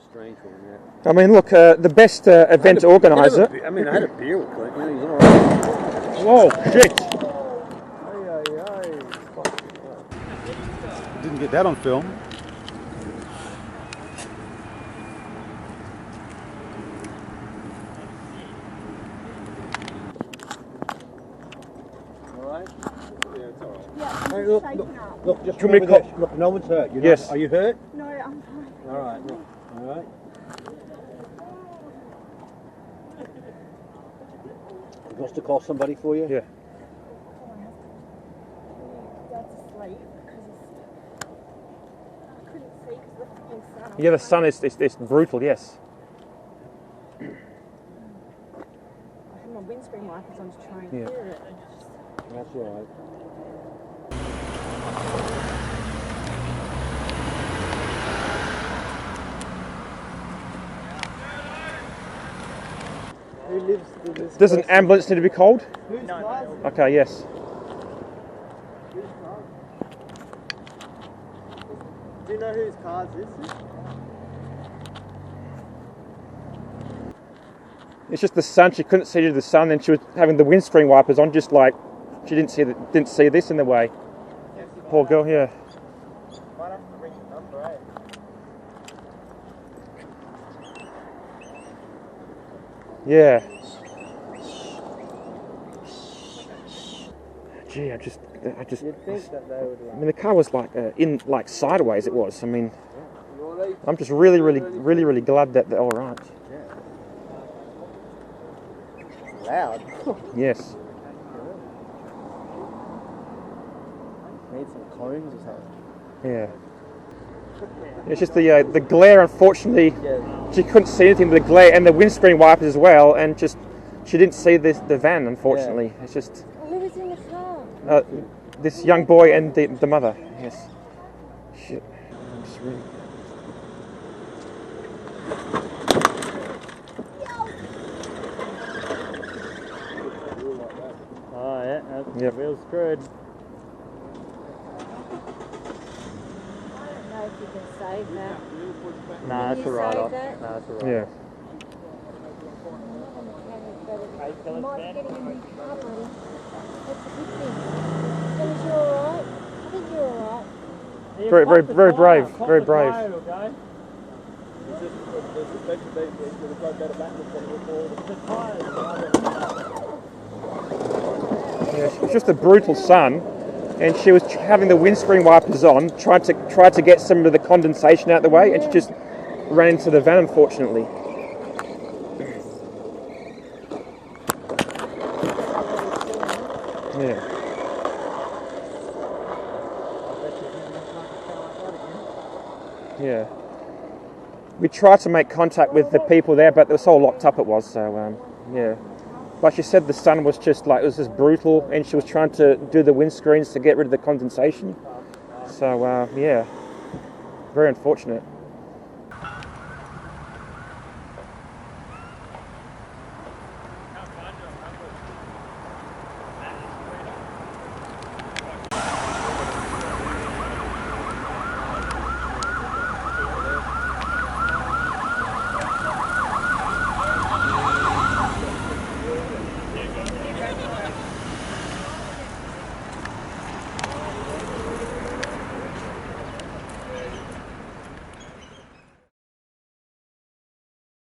strange one, yeah. I mean, look, the best event organizer. I had a beer with Clint. You know, he's all right. Whoa, shit! Didn't get that on film. Hey, look, just remember this. Look, no one's hurt. You're yes. Not, are you hurt? No, I'm fine. All right, look. All right. He wants to call somebody for you? Yeah. Dad's asleep because I couldn't see because the fucking sun. Yeah, the sun is brutal, yes. I had my windscreen wipers on to try and clear it. That's all right. Who lives in this Does an ambulance need to be called? No. Okay, yes. Do you know whose car this is? It's just the sun. She couldn't see to the sun, and she was having the windscreen wipers on, just like she didn't see this in the way. Poor girl, yeah. Might have to ring the number, eh? Yeah. Gee, I just. You'd think that they would. I mean, the car was like sideways. It was. I mean, I'm just really glad that they're all right. Loud. Yes. Need some cones or something. Yeah. It's just the glare. Unfortunately, she couldn't see anything. The glare and the windscreen wipers as well, and just she didn't see the van. Unfortunately, it's just. Who was in the car? This young boy and the mother. Yes. Shit. I'm just really. Oh yeah, that's real screwed. I don't know if you can save that. Nah, that's You alright. save that? Nah, that's alright. Yeah. You might be getting a new car, buddy. That's a good thing. As long as you're alright. I think you're alright. Very brave. Very brave. Yeah, it's just a brutal sun, and she was having the windscreen wipers on, tried to get some of the condensation out of the way, and she just ran into the van, unfortunately. Yeah. Yeah. We tried to make contact with the people there, but it was so locked up it was, so yeah. But she said the sun was just like, it was just brutal, and she was trying to do the windscreens to get rid of the condensation. So yeah, very unfortunate.